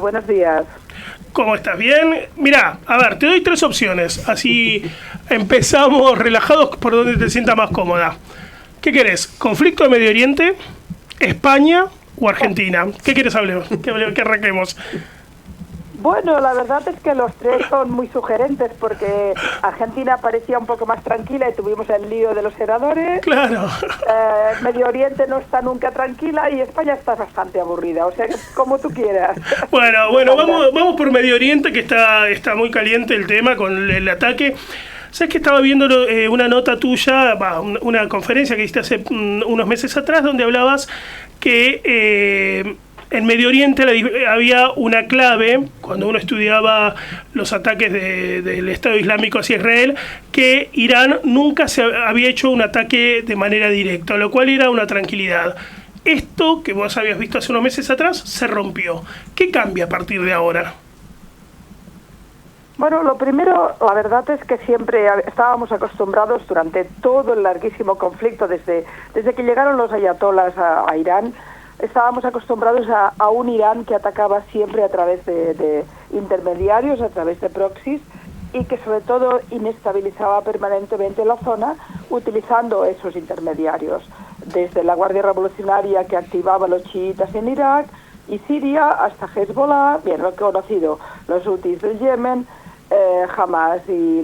Buenos días. ¿Cómo estás? ¿Bien? Mirá, a ver, te doy 3 opciones. Así empezamos relajados por donde te sientas más cómoda. ¿Qué querés? ¿Conflicto de Medio Oriente? ¿España o Argentina? ¿Qué quieres hablar? ¿Qué arranquemos? Bueno, la verdad es que los tres son muy sugerentes porque Argentina parecía un poco más tranquila y tuvimos el lío de los senadores. Claro. Medio Oriente no está nunca tranquila y España está bastante aburrida, o sea, como tú quieras. Bueno, vamos por Medio Oriente, que está muy caliente el tema con el ataque. ¿Sabes que estaba viendo una nota tuya, una conferencia que hiciste hace unos meses atrás, donde hablabas que en Medio Oriente había una clave, cuando uno estudiaba los ataques del Estado Islámico hacia Israel, que Irán nunca se había hecho un ataque de manera directa, lo cual era una tranquilidad. Esto que vos habías visto hace unos meses atrás se rompió. ¿Qué cambia a partir de ahora? Bueno, lo primero, la verdad es que siempre estábamos acostumbrados durante todo el larguísimo conflicto, desde que llegaron los ayatolás a Irán, estábamos acostumbrados a un Irán que atacaba siempre a través de intermediarios, a través de proxies, y que sobre todo inestabilizaba permanentemente la zona utilizando esos intermediarios, desde la Guardia Revolucionaria que activaba a los chiitas en Irak y Siria hasta Hezbollah, bien lo conocido, los hutis del Yemen, Hamas y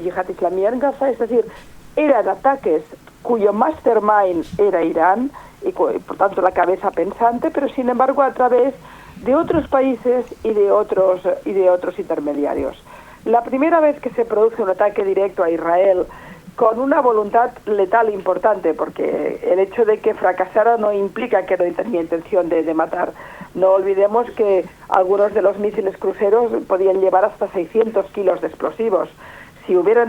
Yihad Islamí en Gaza, es decir, eran ataques cuyo mastermind era Irán, y por tanto la cabeza pensante, pero sin embargo a través de otros países y de otros intermediarios. La primera vez que se produce un ataque directo a Israel con una voluntad letal importante, porque el hecho de que fracasara no implica que no tenía intención de matar. No olvidemos que algunos de los misiles cruceros podían llevar hasta 600 kilos de explosivos. Si hubiera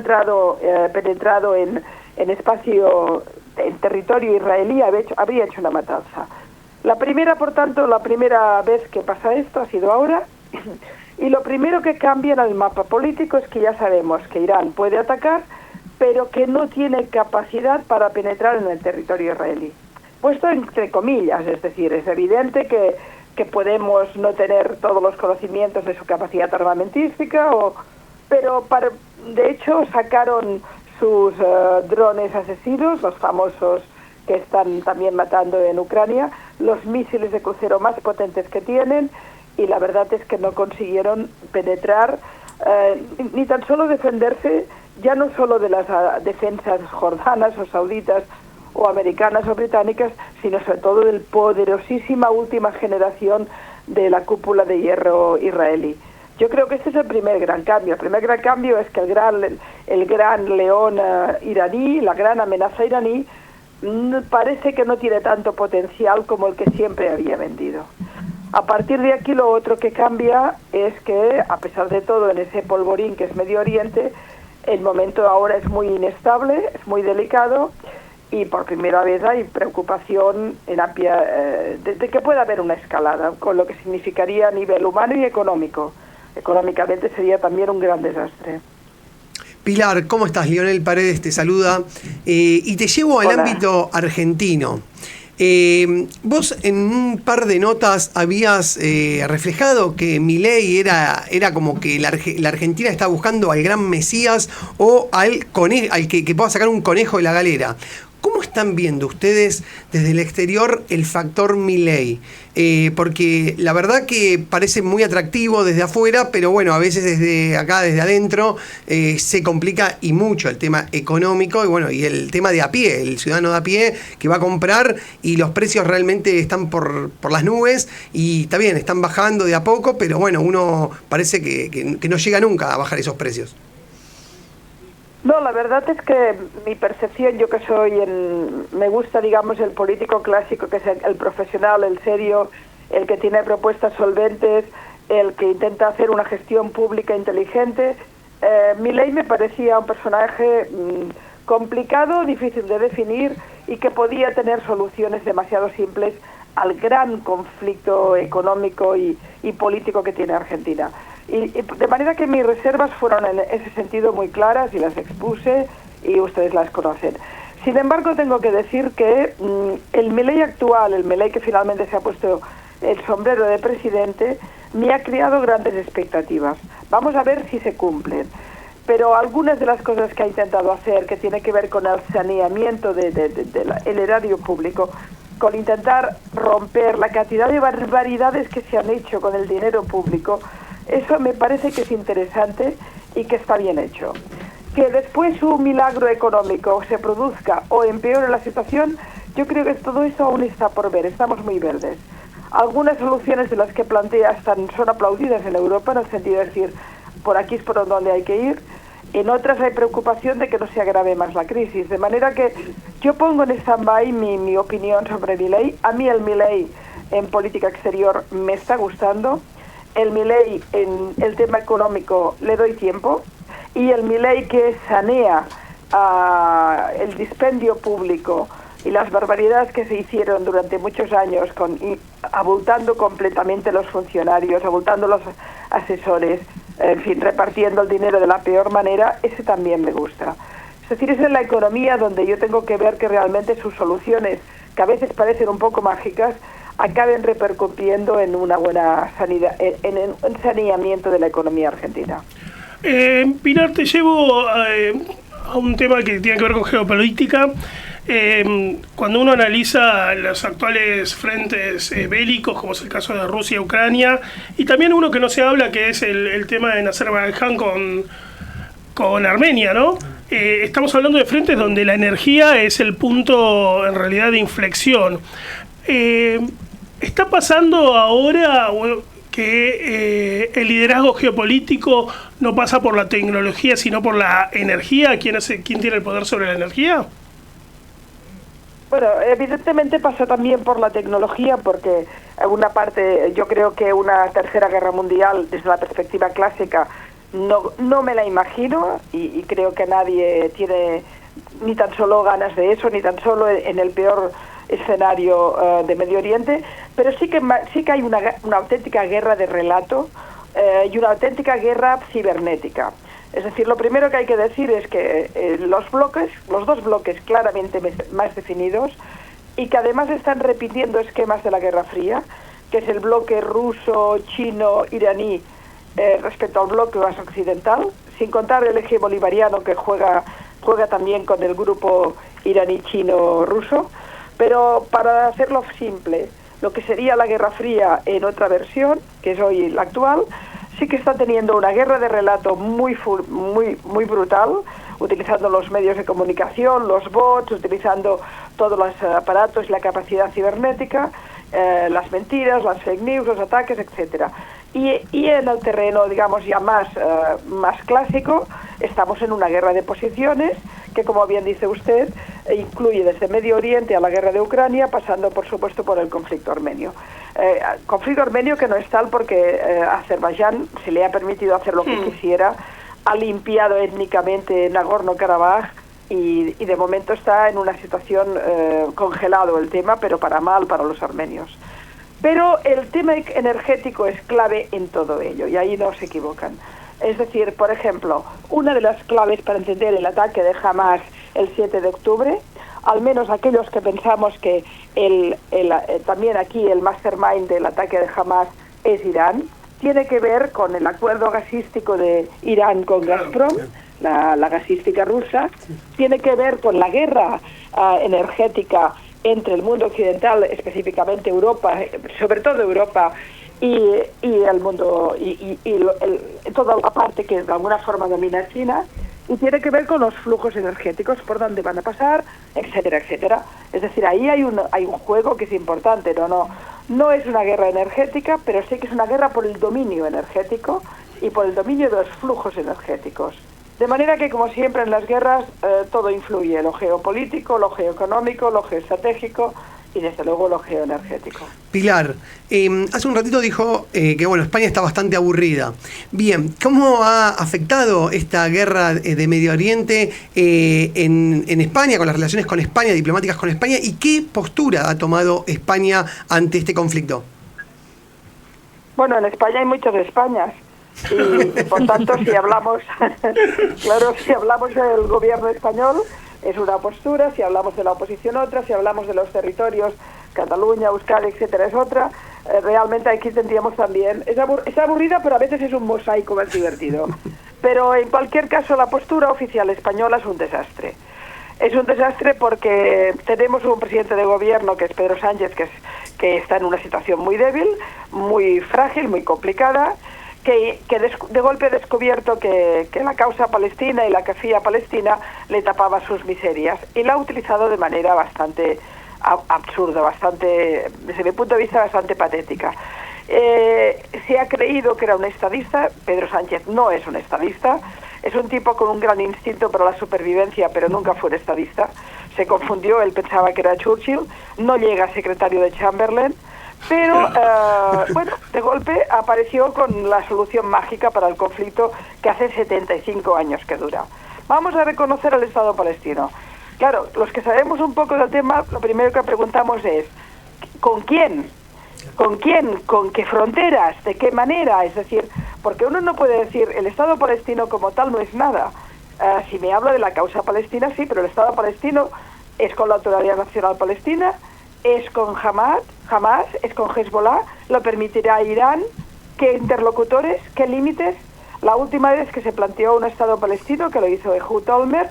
penetrado en espacio, en territorio israelí, habría hecho una matanza. La primera vez que pasa esto ha sido ahora, y lo primero que cambia en el mapa político es que ya sabemos que Irán puede atacar, pero que no tiene capacidad para penetrar en el territorio israelí. Puesto entre comillas, es decir, es evidente que podemos no tener todos los conocimientos de su capacidad armamentística, pero de hecho sacaron sus drones asesinos, los famosos que están también matando en Ucrania, los misiles de crucero más potentes que tienen, y la verdad es que no consiguieron penetrar ni tan solo defenderse, ya no solo de las defensas jordanas o sauditas o americanas o británicas, sino sobre todo del poderosísima última generación de la cúpula de hierro israelí. Yo creo que este es el primer gran cambio. El primer gran cambio es que el gran león iraní, la gran amenaza iraní, parece que no tiene tanto potencial como el que siempre había vendido. A partir de aquí lo otro que cambia es que, a pesar de todo, en ese polvorín que es Medio Oriente, el momento ahora es muy inestable, es muy delicado, y por primera vez hay preocupación de que pueda haber una escalada, con lo que significaría a nivel humano y económico. Económicamente sería también un gran desastre. Pilar, ¿cómo estás? Lionel Paredes te saluda y te llevo al ámbito argentino. Vos en un par de notas habías reflejado que Milei era como que la Argentina está buscando al gran Mesías o al que pueda sacar un conejo de la galera. ¿Cómo están viendo ustedes desde el exterior el factor Milei? Porque la verdad que parece muy atractivo desde afuera, pero bueno, a veces desde acá, desde adentro, se complica y mucho el tema económico y bueno, y el tema de a pie, el ciudadano de a pie que va a comprar y los precios realmente están por las nubes y está bien, están bajando de a poco, pero bueno, uno parece que no llega nunca a bajar esos precios. No, la verdad es que mi percepción, yo que me gusta, digamos, el político clásico, que es el profesional, el serio, el que tiene propuestas solventes, el que intenta hacer una gestión pública inteligente. Milei me parecía un personaje complicado, difícil de definir y que podía tener soluciones demasiado simples al gran conflicto económico y político que tiene Argentina. Y de manera que mis reservas fueron en ese sentido muy claras y las expuse y ustedes las conocen. Sin embargo, tengo que decir que el Milei actual, el Milei que finalmente se ha puesto el sombrero de presidente, me ha creado grandes expectativas. Vamos a ver si se cumplen. Pero algunas de las cosas que ha intentado hacer, que tiene que ver con el saneamiento del erario público, con intentar romper la cantidad de barbaridades que se han hecho con el dinero público, eso me parece que es interesante y que está bien hecho. Que después un milagro económico se produzca o empeore la situación, yo creo que todo eso aún está por ver, estamos muy verdes. Algunas soluciones de las que plantea son aplaudidas en Europa, en el sentido de decir, por aquí es por donde hay que ir. En otras hay preocupación de que no se agrave más la crisis, de manera que yo pongo en stand-by mi opinión sobre Milei. A mí el Milei en política exterior me está gustando, el Milei en el tema económico le doy tiempo, y el Milei que sanea el dispendio público y las barbaridades que se hicieron durante muchos años, abultando completamente los funcionarios, abultando los asesores, en fin, repartiendo el dinero de la peor manera, ese también me gusta. Es decir, es en la economía donde yo tengo que ver que realmente sus soluciones, que a veces parecen un poco mágicas, acaben repercutiendo en una buena sanidad, en un saneamiento de la economía argentina. Pilar, te llevo a un tema que tiene que ver con geopolítica. Cuando uno analiza los actuales frentes bélicos, como es el caso de Rusia y Ucrania, y también uno que no se habla, que es el tema de Azerbaiyán con Armenia, ¿no? Estamos hablando de frentes donde la energía es el punto, en realidad, de inflexión. ¿Está pasando ahora que el liderazgo geopolítico no pasa por la tecnología, sino por la energía? ¿Quién tiene el poder sobre la energía? Bueno, evidentemente pasa también por la tecnología, porque una parte, yo creo que una tercera guerra mundial, desde la perspectiva clásica, no me la imagino, y creo que nadie tiene ni tan solo ganas de eso, ni tan solo en el peor escenario de Medio Oriente, pero sí que hay una auténtica guerra de relato y una auténtica guerra cibernética. Es decir, lo primero que hay que decir es que los dos bloques claramente más definidos, y que además están repitiendo esquemas de la Guerra Fría, que es el bloque ruso, chino, iraní respecto al bloque más occidental, sin contar el eje bolivariano que juega también con el grupo iraní, chino, ruso. Pero para hacerlo simple, lo que sería la Guerra Fría en otra versión, que es hoy la actual, sí que está teniendo una guerra de relato muy brutal, utilizando los medios de comunicación, los bots, utilizando todos los aparatos y la capacidad cibernética, las mentiras, las fake news, los ataques, etcétera. Y en el terreno, digamos, ya más clásico, estamos en una guerra de posiciones que, como bien dice usted, incluye desde Medio Oriente a la guerra de Ucrania, pasando, por supuesto, por el conflicto armenio. Conflicto armenio que no es tal porque Azerbaiyán se le ha permitido hacer lo que quisiera, ha limpiado étnicamente Nagorno-Karabaj y de momento está en una situación congelado el tema, pero para mal para los armenios. Pero el tema energético es clave en todo ello, y ahí no se equivocan. Es decir, por ejemplo, una de las claves para entender el ataque de Hamas el 7 de octubre, al menos aquellos que pensamos que también aquí el mastermind del ataque de Hamas es Irán, tiene que ver con el acuerdo gasístico de Irán con Gazprom, la gasística rusa, tiene que ver con la guerra energética entre el mundo occidental, específicamente Europa, sobre todo Europa, y el mundo, toda la parte que de alguna forma domina China, y tiene que ver con los flujos energéticos, por dónde van a pasar, etcétera, etcétera. Es decir, ahí hay un juego que es importante, no es una guerra energética, pero sí que es una guerra por el dominio energético y por el dominio de los flujos energéticos. De manera que, como siempre en las guerras, todo influye, lo geopolítico, lo geoeconómico, lo geoestratégico y desde luego lo geoenergético. Pilar, hace un ratito dijo que bueno, España está bastante aburrida. Bien, ¿cómo ha afectado esta guerra de Medio Oriente en España, con las relaciones con España, diplomáticas con España, y qué postura ha tomado España ante este conflicto? Bueno, en España hay muchas Españas. Y por tanto, si hablamos del gobierno español, es una postura; si hablamos de la oposición, otra; si hablamos de los territorios, Cataluña, Euskadi, etcétera, es otra. realmente aquí tendríamos también... Es aburrida, pero a veces es un mosaico más divertido. Pero en cualquier caso, la postura oficial española es un desastre. Es un desastre porque tenemos un presidente de gobierno, que es Pedro Sánchez, que está en una situación muy débil, muy frágil, muy complicada, que de golpe ha descubierto que la causa palestina y la kafía palestina le tapaba sus miserias, y la ha utilizado de manera bastante absurda, bastante, desde mi punto de vista, bastante patética. Se ha creído que era un estadista. Pedro Sánchez no es un estadista, es un tipo con un gran instinto para la supervivencia, pero nunca fue un estadista. Se confundió, él pensaba que era Churchill, no llega a secretario de Chamberlain, pero bueno, de golpe apareció con la solución mágica para el conflicto que hace 75 años que dura. Vamos a reconocer al Estado palestino. Claro, los que sabemos un poco del tema, lo primero que preguntamos es, ¿con quién? ¿Con quién? ¿Con qué fronteras? ¿De qué manera? Es decir, porque uno no puede decir, el Estado palestino como tal no es nada. Si me habla de la causa palestina, sí, pero el Estado palestino es con la Autoridad Nacional Palestina, es con Hamas, es con Hezbollah, lo permitirá Irán. ¿Qué interlocutores? ¿Qué límites? La última vez que se planteó un Estado palestino, que lo hizo Ehud Olmert,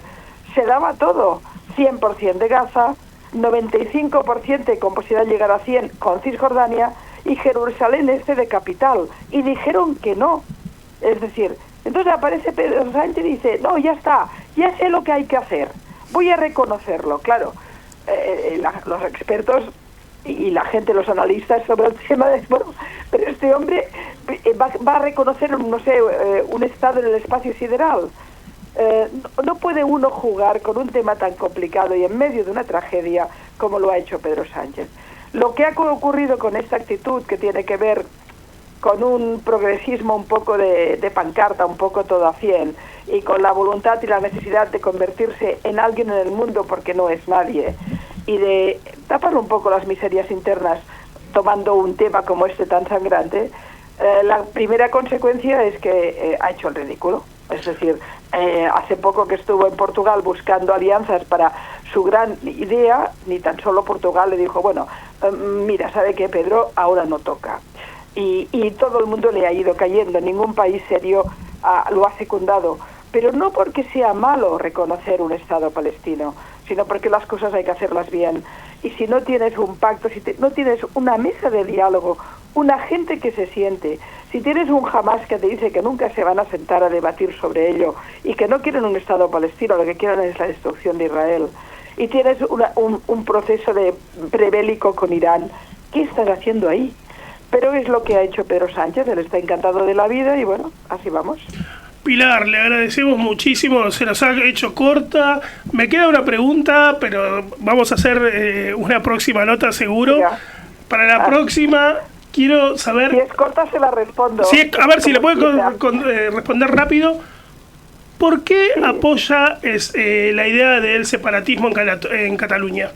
se daba todo, 100% de Gaza, 95% con posibilidad de llegar a 100 con Cisjordania, y Jerusalén Este de capital, y dijeron que no. Es decir, entonces aparece Pedro Sánchez y dice, no, ya está, ya sé lo que hay que hacer, voy a reconocerlo. Claro, los expertos y la gente, los analistas sobre el tema de, bueno, pero este hombre va a reconocer, no sé, un estado en el espacio sideral. No puede uno jugar con un tema tan complicado y en medio de una tragedia como lo ha hecho Pedro Sánchez. Lo que ha ocurrido con esta actitud, que tiene que ver con un progresismo un poco de pancarta, un poco todo a 100, y con la voluntad y la necesidad de convertirse en alguien en el mundo porque no es nadie, y de tapar un poco las miserias internas tomando un tema como este tan sangrante, la primera consecuencia es que ha hecho el ridículo. Es decir, hace poco que estuvo en Portugal buscando alianzas para su gran idea, ni tan solo Portugal le dijo, bueno, mira, ¿sabe qué, Pedro? Ahora no toca. Y todo el mundo le ha ido cayendo, ningún país serio lo ha secundado. Pero no porque sea malo reconocer un Estado palestino, sino porque las cosas hay que hacerlas bien. Y si no tienes un pacto, si no tienes una mesa de diálogo, una gente que se siente, si tienes un Hamas que te dice que nunca se van a sentar a debatir sobre ello y que no quieren un Estado palestino, lo que quieren es la destrucción de Israel, y tienes un proceso de prebélico con Irán, ¿qué estás haciendo ahí? Pero es lo que ha hecho Pedro Sánchez, él está encantado de la vida y bueno, así vamos. Pilar, le agradecemos muchísimo, se nos ha hecho corta. Me queda una pregunta, pero vamos a hacer una próxima nota seguro. Mira. Para la próxima quiero saber... Si es corta se la respondo. A ver si le puede responder rápido. ¿Por qué apoya la idea del separatismo en Cataluña?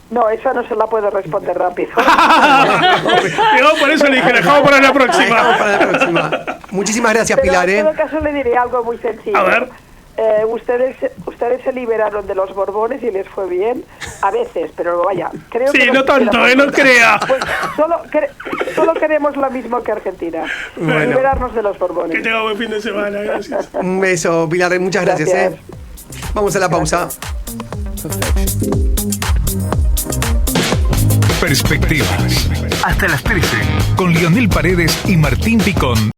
No, esa no se la puedo responder rápido. Por eso le dije, dejamos para la próxima. Muchísimas gracias, pero Pilar. En todo caso le diré algo muy sencillo. A ver. Ustedes se liberaron de los Borbones y les fue bien, a veces, pero vaya, creo que... Sí, no tanto, no crea. Pues solo queremos lo mismo que Argentina, bueno, liberarnos de los Borbones. Que tenga buen fin de semana, gracias. Un beso, Pilar, muchas gracias. Vamos a la pausa. Perspectivas. Hasta las 13. Con Lionel Paredes y Martín Picón.